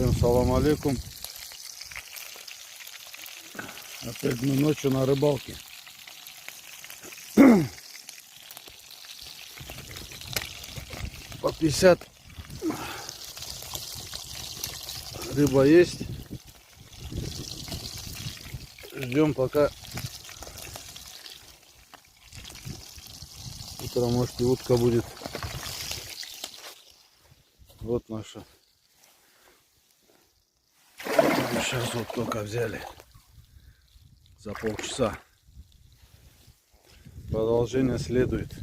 Всем салам алейкум. Опять мы ночью на рыбалке. По 50 рыба есть. Ждем пока утром, может, и утка будет. Вот наша. Сейчас вот только взяли за полчаса. Продолжение следует.